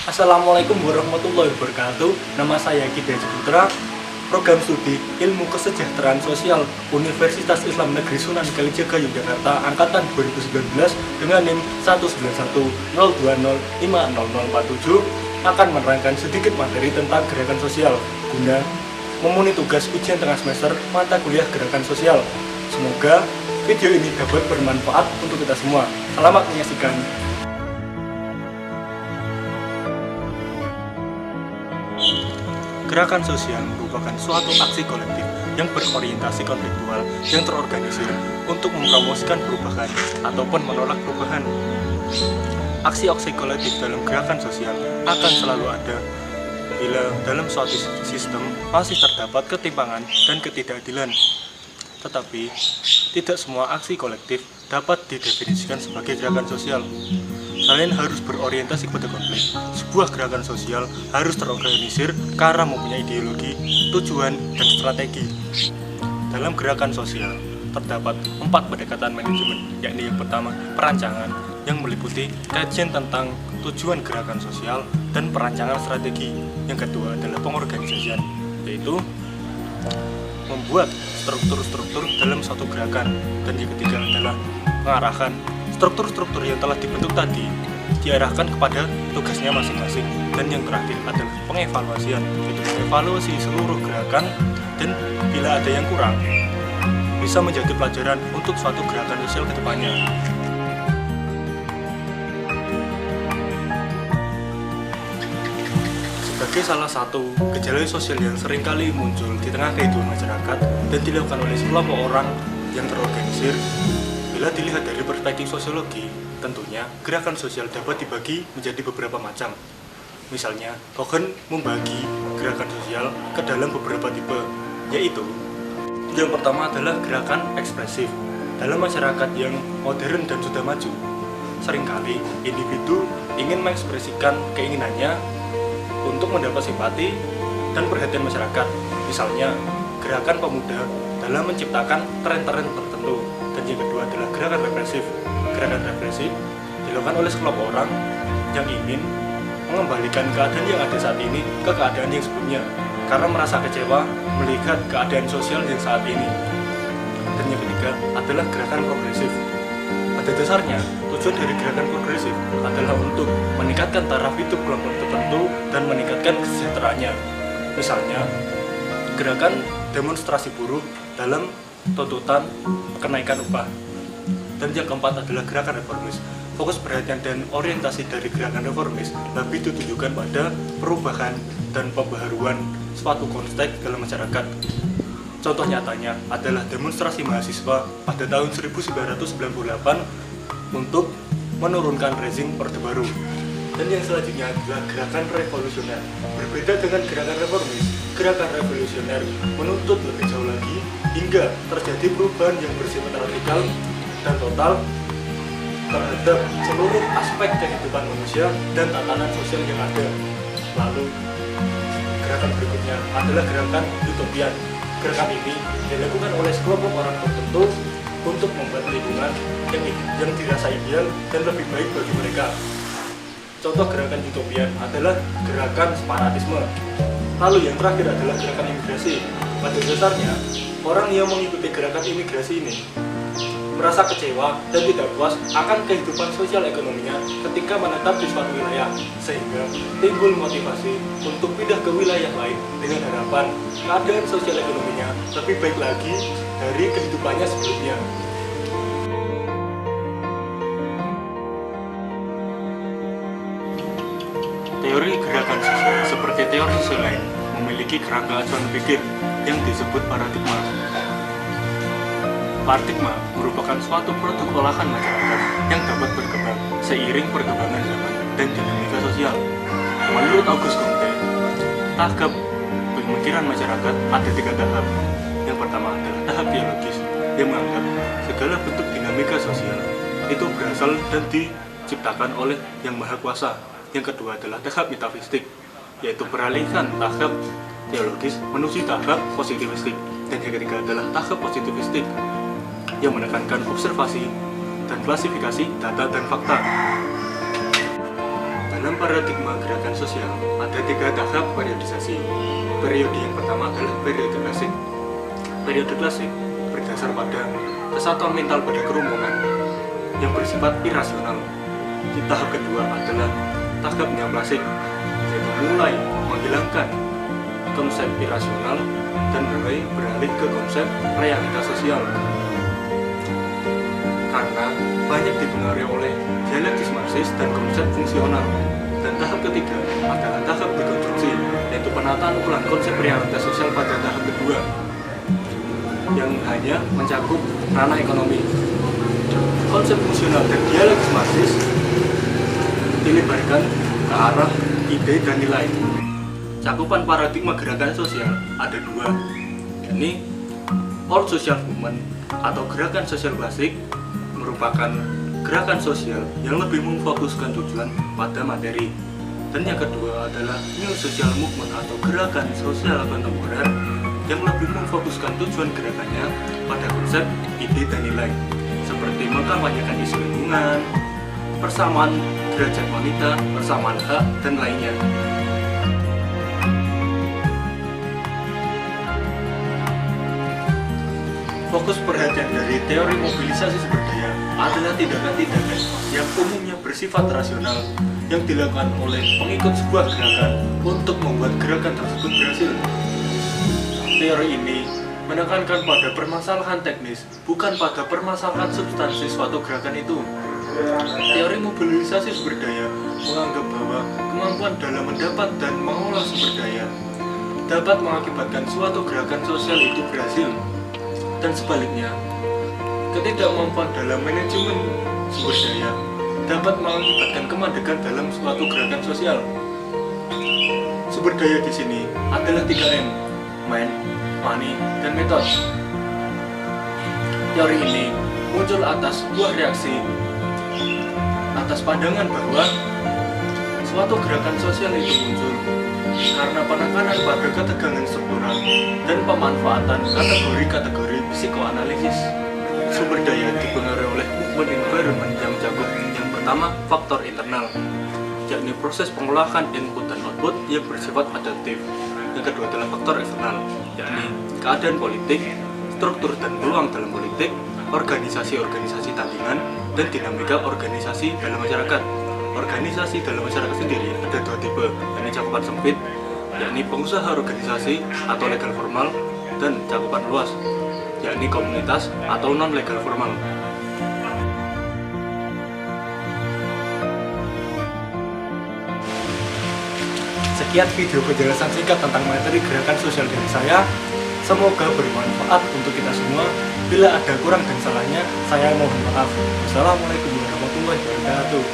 Assalamualaikum warahmatullahi wabarakatuh. Nama saya Kidai Putra, Program Studi Ilmu Kesejahteraan Sosial Universitas Islam Negeri Sunan Kalijaga Yogyakarta Angkatan 2019 dengan NIM 19102050047 akan menerangkan sedikit materi tentang gerakan sosial guna memenuhi tugas ujian tengah semester mata kuliah gerakan sosial. Semoga video ini dapat bermanfaat untuk kita semua. Selamat menyaksikan. Gerakan sosial merupakan suatu aksi kolektif yang berorientasi konfliktual yang terorganisir untuk mempromosikan perubahan ataupun menolak perubahan. Aksi-aksi kolektif dalam gerakan sosial akan selalu ada bila dalam suatu sistem masih terdapat ketimpangan dan ketidakadilan. Tetapi, tidak semua aksi kolektif dapat didefinisikan sebagai gerakan sosial. Selain harus berorientasi pada konflik, sebuah gerakan sosial harus terorganisir karena mempunyai ideologi, tujuan, dan strategi. Dalam gerakan sosial, terdapat 4 pendekatan manajemen, yakni yang pertama, perancangan, yang meliputi kajian tentang tujuan gerakan sosial dan perancangan strategi. Yang kedua adalah pengorganisasian, yaitu membuat struktur-struktur dalam suatu gerakan. Dan yang ketiga adalah pengarahan. Struktur-struktur yang telah dibentuk tadi diarahkan kepada tugasnya masing-masing. Dan yang terakhir adalah pengevaluasian, yaitu mengevaluasi seluruh gerakan dan bila ada yang kurang bisa menjadi pelajaran untuk suatu gerakan sosial ke depannya. Sebagai salah satu gejala sosial yang seringkali muncul di tengah kehidupan masyarakat dan dilakukan oleh sekelompok orang yang terorganisir, bila dilihat dari perspektif sosiologi, tentunya gerakan sosial dapat dibagi menjadi beberapa macam. Misalnya, Cohen membagi gerakan sosial ke dalam beberapa tipe, yaitu yang pertama adalah gerakan ekspresif. Dalam masyarakat yang modern dan sudah maju, seringkali individu ingin mengekspresikan keinginannya untuk mendapat simpati dan perhatian masyarakat. Misalnya, gerakan pemuda dalam menciptakan tren-tren tertentu. Dan yang kedua adalah gerakan represif. Gerakan represif dilakukan oleh sekelompok orang yang ingin mengembalikan keadaan yang ada saat ini ke keadaan yang sebelumnya karena merasa kecewa melihat keadaan sosial yang saat ini. Dan yang ketiga adalah gerakan progresif. Pada dasarnya, tujuan dari gerakan progresif adalah untuk meningkatkan taraf hidup kelompok tertentu dan meningkatkan kesejahteraannya. Misalnya, gerakan demonstrasi buruh dalam tuntutan kenaikan upah. Dan yang keempat adalah gerakan reformis. Fokus perhatian dan orientasi dari gerakan reformis lebih ditujukan pada perubahan dan pembaharuan suatu konteks dalam masyarakat. Contoh nyatanya adalah demonstrasi mahasiswa pada tahun 1998 untuk menurunkan rezim Orde Baru. Dan yang selanjutnya adalah gerakan revolusioner. Berbeda dengan gerakan reformis, gerakan revolusioner menuntut lebih jauh lagi hingga terjadi perubahan yang bersifat radikal dan total terhadap seluruh aspek kehidupan manusia dan tatanan sosial yang ada. Lalu, gerakan berikutnya adalah gerakan utopian. Gerakan ini dilakukan oleh sekelompok orang tertentu untuk membuat lingkungan yang dirasa ideal dan lebih baik bagi mereka. Contoh gerakan utopian adalah gerakan separatisme. Lalu yang terakhir adalah gerakan imigrasi. Pada dasarnya, orang yang mengikuti gerakan imigrasi ini merasa kecewa dan tidak puas akan kehidupan sosial ekonominya ketika menetap di suatu wilayah, sehingga timbul motivasi untuk pindah ke wilayah lain dengan harapan keadaan sosial ekonominya lebih baik lagi dari kehidupannya sebelumnya. Teori gerakan sosial seperti teori sosial lain memiliki kerangka acuan pikir yang disebut paradigma. Paradigma merupakan suatu produk olahan masyarakat yang dapat berkembang seiring perkembangan zaman dan dinamika sosial. Menurut Auguste Comte, tahap pemikiran masyarakat ada 3 tahap. Yang pertama adalah tahap teologis, yang menganggap segala bentuk dinamika sosial itu berasal dan diciptakan oleh Yang Maha Kuasa. Yang kedua adalah tahap metafisik, yaitu peralihan tahap teologis menuju tahap positivistik. Dan yang ketiga adalah tahap positivistik, yang menekankan observasi dan klasifikasi data dan fakta. Dalam paradigma gerakan sosial, ada 3 tahap periodisasi. Periode yang pertama adalah periode klasik. Periode klasik berdasar pada kesatuan mental pada kerumunan yang bersifat irasional. Tahap kedua adalah tahap neoklasik, yaitu mulai menghilangkan konsep irasional dan mulai beralih ke konsep realitas sosial. Karena banyak dipengaruhi oleh dialektis Marxis dan konsep fungsional. Dan tahap ketiga adalah tahap dekonstruksi, yaitu penataan ulang konsep realitas sosial pada tahap kedua yang hanya mencakup ranah ekonomi. Konsep fungsional dan dialektis Marxis dilebarkan ke arah ide dan nilai. Cakupan paradigma gerakan sosial ada 2, yakni old social movement atau gerakan sosial klasik merupakan gerakan sosial yang lebih memfokuskan tujuan pada materi, dan yang kedua adalah new social movement atau gerakan sosial kontemporer yang lebih memfokuskan tujuan gerakannya pada konsep ide dan nilai, seperti mengkampanyekan isu lingkungan, persamaan derajat wanita, persamaan hak, dan lainnya. Fokus perhatian dari teori mobilisasi sumber daya adalah tindakan-tindakan yang umumnya bersifat rasional yang dilakukan oleh pengikut sebuah gerakan untuk membuat gerakan tersebut berhasil. Teori ini menekankan pada permasalahan teknis, bukan pada permasalahan substansi suatu gerakan itu. Teori mobilisasi sumber daya menganggap bahwa kemampuan dalam mendapat dan mengolah sumber daya dapat mengakibatkan suatu gerakan sosial itu berhasil. Dan sebaliknya, ketidakmampuan dalam manajemen sumber daya dapat mengakibatkan kemandekan dalam suatu gerakan sosial. Sumber daya di sini adalah 3M, man, money, dan method. Teori ini muncul atas sebuah reaksi atas pandangan bahwa suatu gerakan sosial itu muncul karena penekanan pada ketegangan struktural dan pemanfaatan kategori-kategori psikoanalisis. Sumber daya dipengaruhi oleh movement environment yang mencakup yang pertama faktor internal, yakni proses pengolahan input dan output yang bersifat adaptif. Yang kedua adalah faktor eksternal, yakni keadaan politik, struktur dan peluang dalam politik, organisasi-organisasi tandingan, dan dinamika organisasi dalam masyarakat. Organisasi dalam masyarakat sendiri ada 2 tipe, yakni cakupan sempit, yakni pengusaha organisasi atau legal formal, dan cakupan luas, yakni komunitas atau non-legal formal. Sekian video penjelasan singkat tentang materi gerakan sosial dari saya. Semoga bermanfaat untuk kita semua. Bila ada kurang dan salahnya, saya mohon maaf. Wassalamualaikum warahmatullahi wabarakatuh.